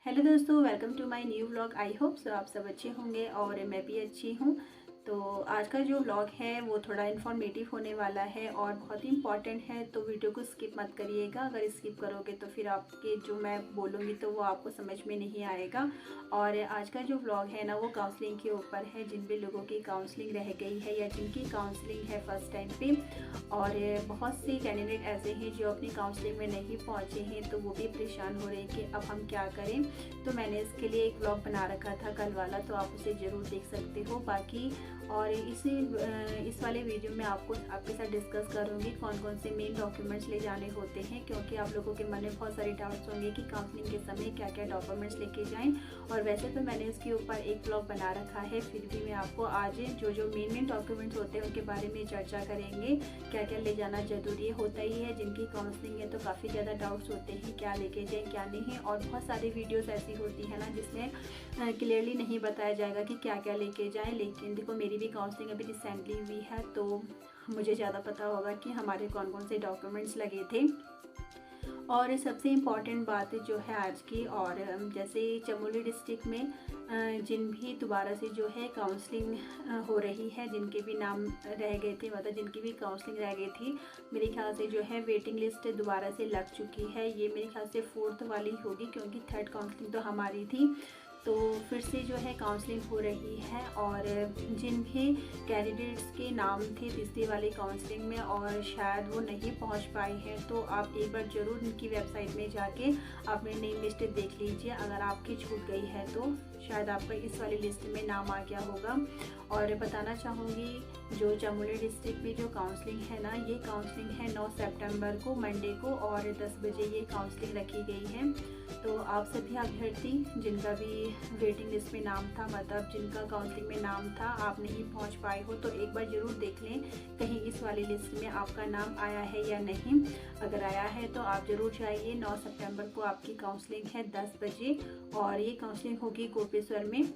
Hello दोस्तों, welcome to my new vlog. I hope so आप सब अच्छे होंगे और मैं भी अच्छी हूँ। तो आज का जो व्लॉग है वो थोड़ा इन्फॉर्मेटिव होने वाला है और बहुत ही इम्पॉर्टेंट है, तो वीडियो को स्किप मत करिएगा। अगर स्किप करोगे तो फिर आपके जो मैं बोलूँगी तो वो आपको समझ में नहीं आएगा। और आज का जो व्लॉग है ना वो काउंसलिंग के ऊपर है, जिन भी लोगों की काउंसलिंग रह गई है या जिनकी काउंसलिंग है फर्स्ट टाइम पे। और बहुत से कैंडिडेट ऐसे हैं जो अपनी काउंसलिंग में नहीं पहुँचे हैं, तो वो भी परेशान हो रहे हैं कि अब हम क्या करें। तो मैंने इसके लिए एक व्लॉग बना रखा था कल वाला, तो आप उसे ज़रूर देख सकते हो। बाकी और इस वाले वीडियो में आपके साथ डिस्कस करूँगी कौन कौन से मेन डॉक्यूमेंट्स ले जाने होते हैं, क्योंकि आप लोगों के मन में बहुत सारे डाउट्स होंगे कि काउंसलिंग के समय क्या क्या डॉक्यूमेंट्स लेके जाएं। और वैसे तो मैंने इसके ऊपर एक ब्लॉग बना रखा है, फिर भी मैं आपको आज जो मेन डॉक्यूमेंट्स होते हैं उनके बारे में चर्चा करेंगे। क्या क्या ले जाना ज़रूरी होता ही है, जिनकी काउंसलिंग है तो काफ़ी ज़्यादा डाउट्स होते हैं क्या लेके जाएँ क्या नहीं। और बहुत सारी वीडियोज़ ऐसी होती है ना जिसमें क्लियरली नहीं बताया जाएगा कि क्या क्या लेके जाएं। लेकिन देखो, मेरी भी काउंसलिंग अभी रिसेंटली हुई है, तो मुझे ज़्यादा पता होगा कि हमारे कौन कौन से डॉक्यूमेंट्स लगे थे। और सबसे इम्पॉर्टेंट बात जो है आज की, और जैसे चमोली डिस्ट्रिक्ट में जिन भी दोबारा से जो है काउंसलिंग हो रही है, जिनके भी नाम रह गए थे, मतलब जिनकी भी काउंसलिंग रह गई थी, मेरे ख्याल से जो है वेटिंग लिस्ट दोबारा से लग चुकी है। ये मेरे ख्याल से 4th वाली होगी, क्योंकि 3rd काउंसलिंग तो हमारी थी। तो फिर से जो है काउंसलिंग हो रही है। और जिन भी कैंडिडेट्स के नाम थे तीसरी वाली काउंसलिंग में और शायद वो नहीं पहुंच पाए हैं, तो आप एक बार ज़रूर उनकी वेबसाइट में जाके अपने नेम लिस्ट देख लीजिए। अगर आपकी छूट गई है तो शायद आपका इस वाली लिस्ट में नाम आ गया होगा। और बताना चाहूँगी, जो चमोली डिस्ट्रिक्ट में जो काउंसलिंग है ना, ये काउंसलिंग है 9 सितंबर को मंडे को, और 10 बजे ये काउंसलिंग रखी गई है। तो आप सभी अभ्यर्थी जिनका भी वेटिंग लिस्ट में नाम था, मतलब जिनका काउंसलिंग में नाम था, आप नहीं पहुंच पाए हो, तो एक बार ज़रूर देख लें कहीं इस वाली लिस्ट में आपका नाम आया है या नहीं। अगर आया है तो आप ज़रूर जाइए। 9 सितंबर को आपकी काउंसलिंग है 10 बजे, और ये काउंसलिंग होगी गोपेश्वर में,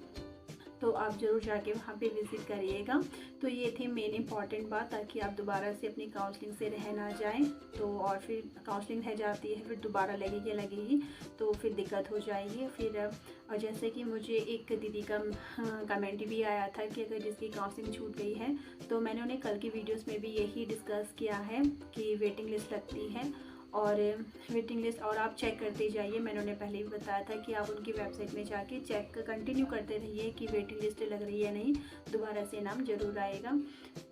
तो आप ज़रूर जाके वहाँ पे विज़िट करिएगा। तो ये थी मेन इंपॉर्टेंट बात, ताकि आप दोबारा से अपनी काउंसलिंग से रह ना जाएं। तो और फिर काउंसलिंग रह जाती है, फिर दोबारा लगेगी तो फिर दिक्कत हो जाएगी फिर। और जैसे कि मुझे एक दीदी का कमेंट भी आया था कि अगर जिसकी काउंसलिंग छूट गई है, तो मैंने उन्हें कल की वीडियोज़ में भी यही डिस्कस किया है कि वेटिंग लिस्ट लगती है और वेटिंग लिस्ट, और आप चेक करते जाइए। मैंने उन्हें पहले भी बताया था कि आप उनकी वेबसाइट में जाके चेक कंटिन्यू करते रहिए कि वेटिंग लिस्ट लग रही है नहीं, दोबारा से नाम ज़रूर आएगा।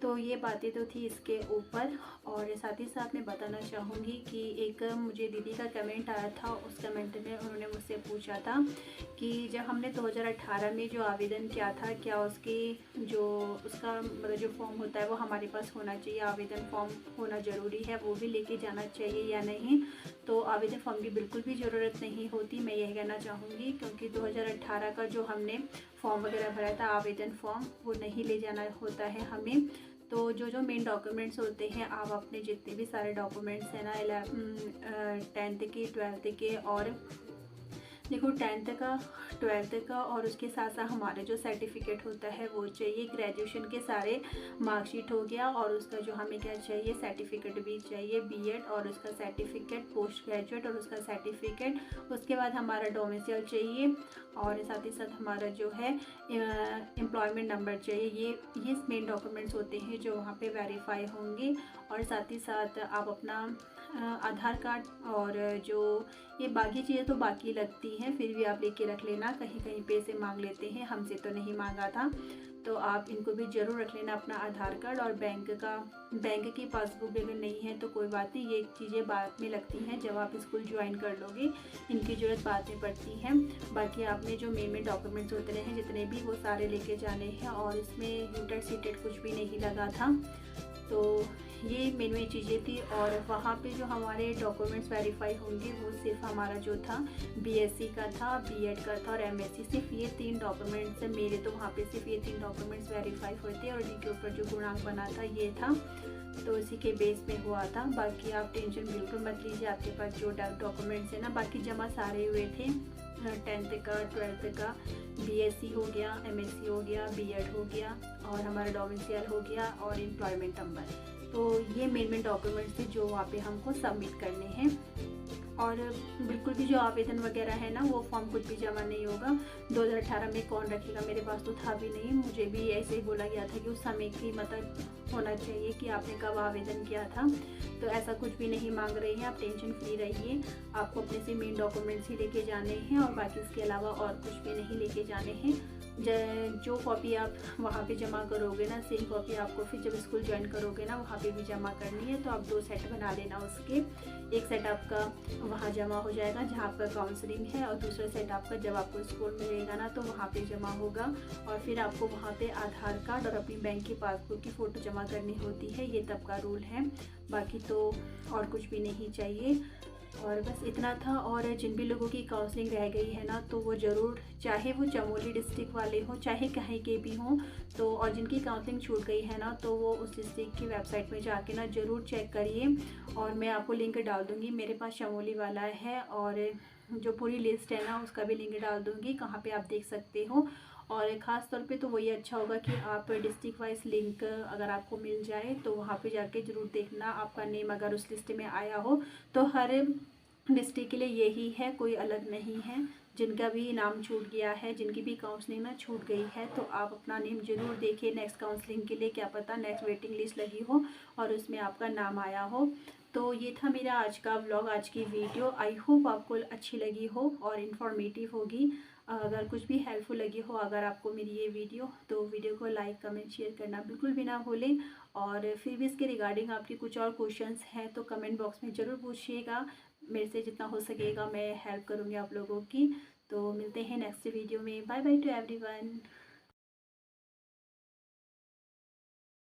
तो ये बातें तो थी इसके ऊपर। और साथ ही साथ मैं बताना चाहूँगी कि एक मुझे दीदी का कमेंट आया था, उस कमेंट में उन्होंने मुझसे पूछा था कि जब हमने 2018 में जो आवेदन किया था, क्या उसका मतलब जो फॉर्म होता है वो हमारे पास होना चाहिए, आवेदन फॉर्म होना ज़रूरी है, वो भी लेके जाना चाहिए या नहीं। तो आवेदन फॉर्म की बिल्कुल भी ज़रूरत नहीं होती, मैं यह कहना चाहूँगी, क्योंकि 2018 का जो हमने फॉर्म वगैरह भरा था आवेदन फॉर्म, वो नहीं ले जाना होता है हमें। तो जो मेन डॉक्यूमेंट्स होते हैं, आप अपने जितने भी सारे डॉक्यूमेंट्स हैं ना, 10th के 12th के, और देखो 10th का 12th का, और उसके साथ साथ हमारे जो सर्टिफिकेट होता है वो चाहिए। ग्रेजुएशन के सारे मार्कशीट हो गया, और उसका जो हमें क्या चाहिए, सर्टिफिकेट भी चाहिए, बीएड और उसका सर्टिफिकेट, पोस्ट ग्रेजुएट और उसका सर्टिफिकेट। उसके बाद हमारा डोमिसाइल चाहिए, और साथ ही साथ हमारा जो है एम्प्लॉयमेंट नंबर चाहिए। ये मेन डॉक्यूमेंट्स होते हैं जो वहाँ पे वेरीफाई होंगे। और साथ ही साथ आप अपना आधार कार्ड, और जो ये बाकी चीज़ें तो बाकी लगती हैं, फिर भी आप लेके रख लेना। कहीं कहीं पे से मांग लेते हैं, हमसे तो नहीं मांगा था, तो आप इनको भी ज़रूर रख लेना, अपना आधार कार्ड और बैंक की पासबुक अगर नहीं है तो कोई बात नहीं, ये चीज़ें बाद में लगती हैं जब आप स्कूल ज्वाइन कर लोगे, इनकी ज़रूरत बाद में पड़ती है। बाकी आपने जो मेन डॉक्यूमेंट्स होते हैं जितने भी, वो सारे लेके जाने हैं। और इसमें यूटेड सीटेड कुछ भी नहीं लगा था, तो ये मेन चीज़ें थी। और वहाँ पे जो हमारे डॉक्यूमेंट्स वेरीफाई होंगे वो सिर्फ हमारा जो था बीएससी का था, बीएड का था और एमएससी, सिर्फ ये 3 डॉक्यूमेंट्स मेरे, तो वहाँ पे सिर्फ ये 3 डॉक्यूमेंट्स वेरीफाई हुए थे। और इनके ऊपर जो गुणांक बना था ये था, तो इसी के बेस में हुआ था। बाकी आप टेंशन बिल्कुल मत लीजिए, आपके पास जो डॉक्यूमेंट्स है ना, बाकी जमा सारे हुए थे। 10th का 12th का, बीएससी हो गया, एमएससी हो गया, बीएड हो गया, और हमारा डोमिसाइल हो गया, और एम्प्लॉयमेंट नंबर। तो ये मेन डॉक्यूमेंट्स थे जो वहाँ पे हमको सबमिट करने हैं। और बिल्कुल भी जो आवेदन वगैरह है ना वो फॉर्म कुछ भी जमा नहीं होगा। 2018 में कौन रखेगा, मेरे पास तो था भी नहीं, मुझे भी ऐसे ही बोला गया था कि उस समय की मतलब होना चाहिए कि आपने कब आवेदन किया था। तो ऐसा कुछ भी नहीं मांग रही हैं, आप टेंशन फ्री रहिए। आपको अपने से मेन डॉक्यूमेंट्स ही लेके जाने हैं और बाकी इसके अलावा और कुछ भी नहीं लेके जाने हैं। जो कॉपी आप वहाँ पे जमा करोगे ना, सेम कॉपी आपको फिर जब स्कूल ज्वाइन करोगे ना वहाँ पे भी जमा करनी है। तो आप 2 सेट बना लेना उसके। एक सेट आपका वहाँ जमा हो जाएगा जहाँ आपका काउंसलिंग है, और दूसरा सेट आपका जब आपको स्कूल मिलेगा ना तो वहाँ पे जमा होगा। और फिर आपको वहाँ पे आधार कार्ड और अपनी बैंक की पासबुक की फ़ोटो जमा करनी होती है, ये तब का रूल है। बाकी तो और कुछ भी नहीं चाहिए। और बस इतना था। और जिन भी लोगों की काउंसलिंग रह गई है ना तो वो ज़रूर, चाहे वो चमोली डिस्ट्रिक्ट वाले हों चाहे कहीं के भी हों, तो और जिनकी काउंसलिंग छूट गई है ना तो वो उस डिस्ट्रिक्ट की वेबसाइट में जाके ना ज़रूर चेक करिए। और मैं आपको लिंक डाल दूँगी, मेरे पास चमोली वाला है और जो पूरी लिस्ट है ना उसका भी लिंक डाल दूँगी कहाँ पे आप देख सकते हो। और ख़ास तौर पे तो वही अच्छा होगा कि आप डिस्ट्रिक्ट वाइज लिंक अगर आपको मिल जाए तो वहाँ पे जाके ज़रूर देखना, आपका नेम अगर उस लिस्ट में आया हो तो हर डिस्ट्रिक्ट के लिए यही है, कोई अलग नहीं है। जिनका भी नाम छूट गया है, जिनकी भी काउंसलिंग ना छूट गई है, तो आप अपना नेम ज़रूर देखिए नेक्स्ट काउंसलिंग के लिए, क्या पता नेक्स्ट वेटिंग लिस्ट लगी हो और उसमें आपका नाम आया हो। तो ये था मेरा आज का व्लॉग, आज की वीडियो। आई होप आपको अच्छी लगी हो और इन्फॉर्मेटिव होगी। अगर कुछ भी हेल्पफुल लगी हो अगर आपको मेरी ये वीडियो, तो वीडियो को लाइक कमेंट शेयर करना बिल्कुल भी ना भूलें। और फिर भी इसके रिगार्डिंग आपकी कुछ और क्वेश्चंस हैं तो कमेंट बॉक्स में ज़रूर पूछिएगा, मेरे से जितना हो सकेगा मैं हेल्प करूँगी आप लोगों की। तो मिलते हैं नेक्स्ट वीडियो में। Bye bye to everyone.